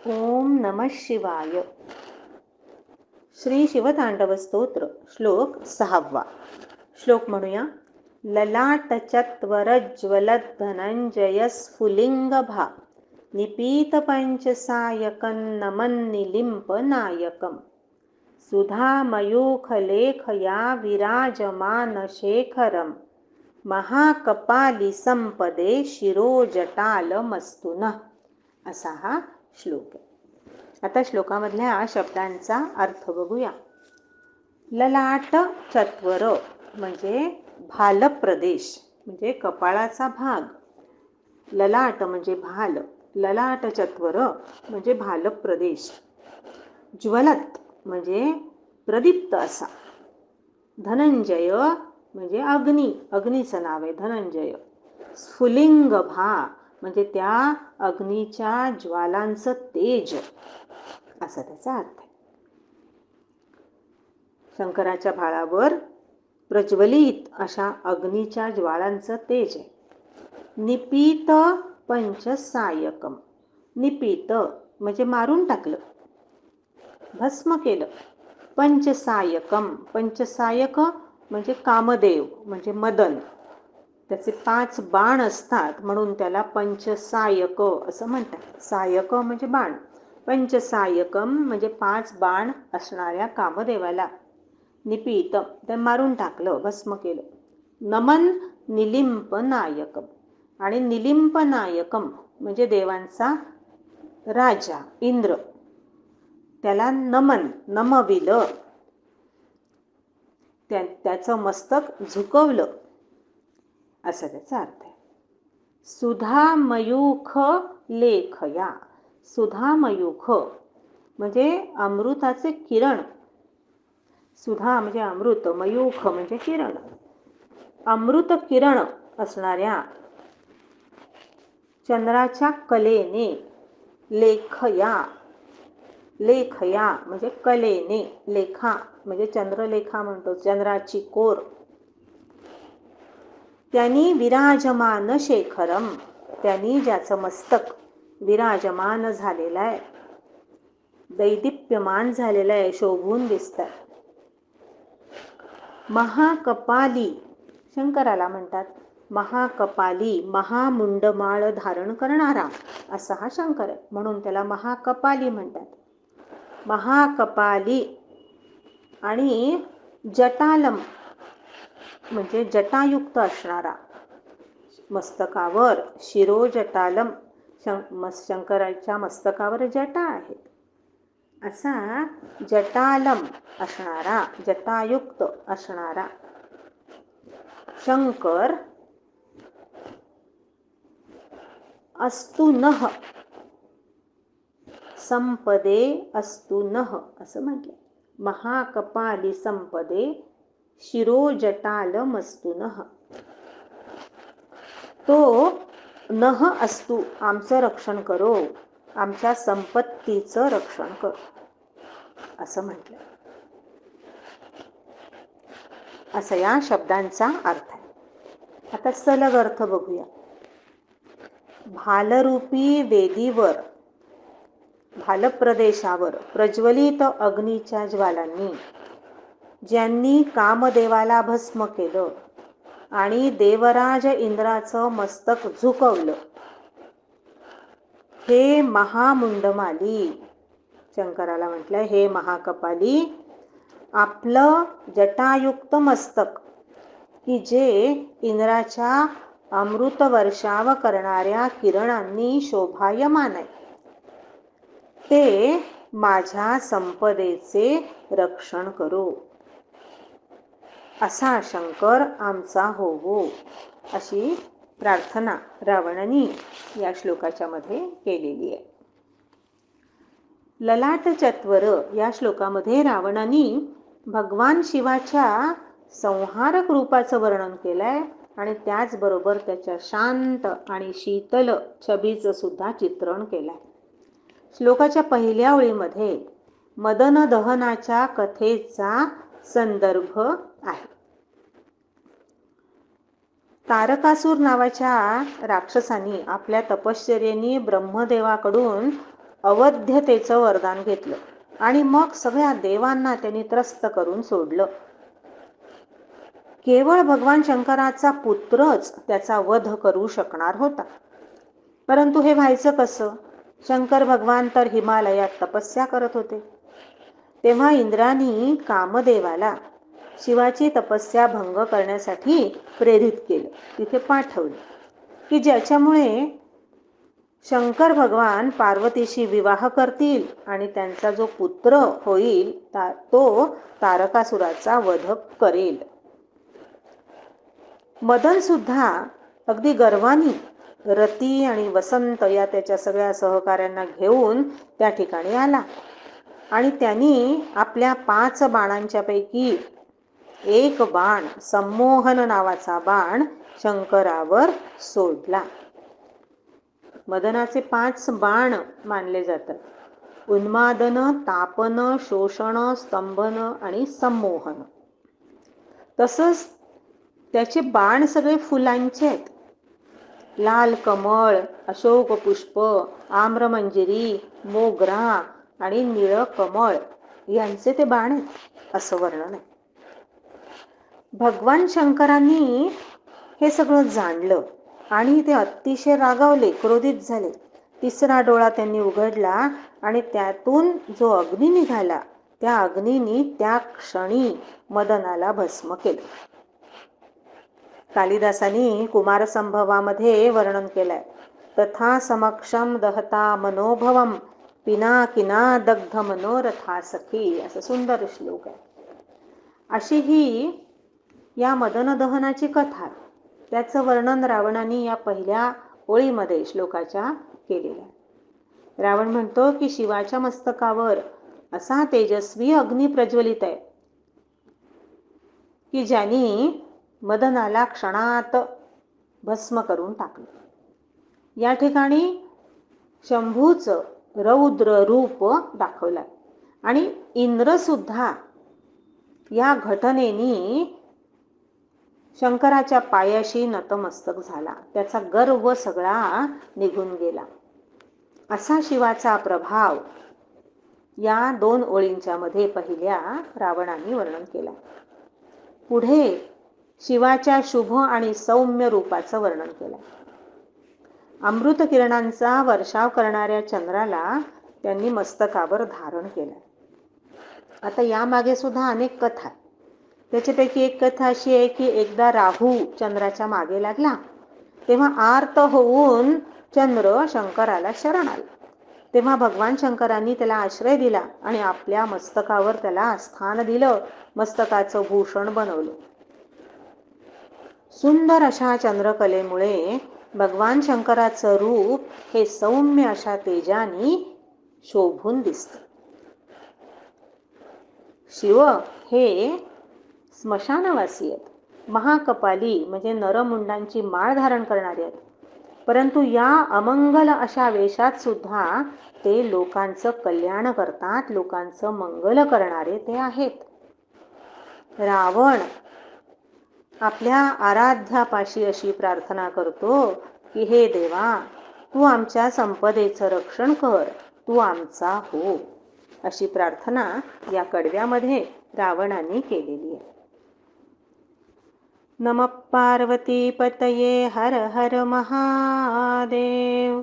ओम नमः शिवाय. श्री शिवतांडव स्तोत्र श्लोक 6. श्लोक म्हणूया. ललाटचत्वरज्ज्वलद् धनंजयस्फुलिंगभा निपीत पंचसायकं नमन्निलिम्पनायकम् सुधामयूखलेखया विराजमानशेखरं महाकपाली संपदे शिरोजटालमस्तु नः. असा हा श्लोक आहे. आता श्लोकामधल्या शब्दांचा अर्थ बघूया. ललाट चत्वर म्हणजे भाल प्रदेश, म्हणजे कपाळाचा भाग. ललाट म्हणजे भाल, ललाट चत्वर म्हणजे भाल प्रदेश. ज्वलत म्हणजे प्रदीप्त असा. धनंजय म्हणजे अग्नी, अग्नीचं नाव आहे धनंजय. स्फुलिंग भा म्हणजे त्या अग्नीच्या ज्वालांचं तेज, असा त्याचा अर्थ आहे. शंकराच्या भाळावर प्रज्वलित अशा अग्नीच्या ज्वालांचं तेज आहे. निपीत पंचसायकम, निपीत म्हणजे मारून टाकलं, भस्म केलं. पंचसायकम, पंचसायक म्हणजे कामदेव म्हणजे मदन, त्याचे 5 बाण असतात म्हणून त्याला पंचसायक असं म्हणतात. सायक म्हणजे बाण. पंचसायकम म्हणजे 5 बाण असणाऱ्या कामदेवाला निपीत ते मारून टाकलं, भस्म केलं. नमन निलिंपनायकम, आणि निलिंपनायकम म्हणजे देवांचा राजा इंद्र, त्याला नमन नमविलं, त्याचं मस्तक झुकवलं, असा त्याचा अर्थ आहे. सुधामयूख लेखया, सुधामयूख म्हणजे अमृताचे किरण. सुधा म्हणजे अमृत, मयूख म्हणजे किरण. अमृत किरण असणाऱ्या चंद्राच्या कलेने लेखया, लेखया म्हणजे कलेने, लेखा म्हणजे चंद्रलेखा म्हणतो, चंद्राची कोर. त्यांनी विराजमान शेखरम, त्यांनी ज्याचं मस्तक विराजमान झालेलं आहे, दैदिप्यमान झालेलं आहे, शोभून दिसतंय. महाकपाली, शंकराला म्हणतात महाकपाली, महामुंडमाळ धारण करणारा असा हा शंकर आहे, म्हणून त्याला महाकपाली म्हणतात. महाकपाली. आणि जटालम म्हणजे जटायुक्त असणारा, मस्तकावर शिरोजटालम, शंकराच्या मस्तकावर जटा आहेत, असा जटालम असणारा, जटायुक्त असणारा शंकर अस्तु नः, संपदे अस्तु नः असं म्हटलं. महाकपाली संपदे शिरोजटालमस्तु नः, तो नः अस्तु आमचं रक्षण करो, आमच्या संपत्तीचं रक्षण करो, असं म्हटलं. असं या शब्दांचा अर्थ आहे. आता सलग अर्थ बघूया. भालरूपी वेदीवर, भालप्रदेशावर प्रज्वलित अग्नीच्या ज्वालांनी ज्यांनी कामदेवाला भस्म केलं आणि देवराज इंद्राचं मस्तक झुकवलं, हे महामुंडमाली, शंकराला म्हटलंय हे महाकपाली, आपलं जटायुक्त मस्तक की जे इंद्राच्या अमृत वर्षाव करणाऱ्या किरणांनी शोभायमान आहे, ते माझ्या संपदेचे रक्षण करो, असा शंकर आमचा होवो, अशी प्रार्थना रावणाने या श्लोकाच्या मध्ये केलेली आहे. ललाट चत्वर या श्लोकामध्ये रावणाने भगवान शिवाच्या संहारक रूपाचं वर्णन केलंय आणि त्याचबरोबर त्याच्या शांत आणि शीतल छबीचं सुद्धा चित्रण केलंय. श्लोकाच्या पहिल्या ओळीमध्ये मदन दहनाच्या कथेचा संदर्भ आहे. तारकासूर नावाच्या राक्षसाने आपल्या तपश्चर्येने ब्रह्मदेवाकडून अवध्यतेचं वरदान घेतलं आणि मग सगळ्या देवांना त्यांनी त्रस्त करून सोडलं. केवळ भगवान शंकराचा पुत्रच त्याचा वध करू शकणार होता. परंतु हे व्हायचं कसं? शंकर भगवान तर हिमालयात तपस्या करत होते. तेव्हा इंद्रानी कामदेवाला शिवाची तपस्या भंग करण्यासाठी प्रेरित केलं, तिथे पाठवलं, की ज्याच्यामुळे शंकर भगवान पार्वतीशी विवाह करतील आणि त्यांचा जो पुत्र होईल तो तारकासुराचा वध करेल. मदन सुद्धा अगदी गर्वानी रती आणि वसंत या त्याच्या सगळ्या सहकाऱ्यांना घेऊन त्या ठिकाणी आला आणि त्यांनी आपल्या 5 बाणांच्या पैकी एक बाण, संमोहन नावाचा बाण शंकरावर सोडला. मदनाचे 5 बाण मानले जातात: उन्मादन, तापन, शोषण, स्तंभन आणि संमोहन. तसंच त्याचे बाण सगळे फुलांचे आहेत. लाल कमळ, अशोक पुष्प, आम्रमंजिरी, मोगरा आणि निळ कमळ यांचे ते बाण आहेत असं वर्णन आहे. भगवान शंकरांनी हे सगळं जाणलं आणि ते अतिशय रागावले, क्रोधित झाले. 3रा डोळा त्यांनी उघडला आणि त्यातून जो अग्नी निघाला त्या अग्नीने त्या क्षणी मदनाला भस्म केलं. कालिदासांनी कुमारसंभवामध्ये वर्णन केलंय: तथा समक्षम दहता मनोभवम पिनाकिना दग्ध मनोरथा सखी, असं सुंदर श्लोक आहे. अशी ही या मदन दहनाची कथा आहे. त्याचं वर्णन रावणाने या पहिल्या ओळीमध्ये श्लोकाच्या केलेलं आहे. रावण म्हणतो की शिवाच्या मस्तकावर असा तेजस्वी अग्नी प्रज्वलित आहे की ज्यांनी मदनाला क्षणात भस्म करून टाकलं. या ठिकाणी शंभूचं रौद्र रूप दाखवलं आणि इंद्र सुद्धा या घटनेने शंकराच्या पायाशी नतमस्तक झाला. त्याचा गर्व सगळा निघून गेला. असा शिवाचा प्रभाव या 2 ओळींच्या मध्ये पहिल्या रावणाने वर्णन केला. पुढे शिवाच्या शुभ आणि सौम्य रूपाचं वर्णन केलं. अमृत किरणांचा वर्षाव करणाऱ्या चंद्राला त्यांनी मस्तकावर धारण केलं. आता यामागे सुद्धा अनेक कथा. त्याच्यापैकी एक कथा अशी आहे की एकदा राहू चंद्राच्या मागे लागला, तेव्हा आर्त होऊन चंद्र शंकराला शरण आला. तेव्हा भगवान शंकरांनी त्याला आश्रय दिला आणि आपल्या मस्तकावर त्याला स्थान दिलं, मस्तकाचं भूषण बनवलं. सुंदर अशा चंद्रकलेमुळे भगवान शंकराचं रूप हे सौम्य अशा तेजाने शोभून दिसतं. शिव हे स्मशानवासी आहेत, महाकपाली म्हणजे नरमुंडांची माळ धारण करणारे आहेत. परंतु या अमंगल अशा वेशात सुद्धा ते लोकांचं कल्याण करतात, लोकांचं मंगल करणारे ते आहेत. रावण आपल्या आराध्यापाशी अशी प्रार्थना करतो की हे देवा, तू आमच्या संपदेचं रक्षण कर, तू आमचा हो. अशी प्रार्थना या कडव्यामध्ये रावणाने केलेली आहे. नमः पार्वती पतये हर हर महादेव.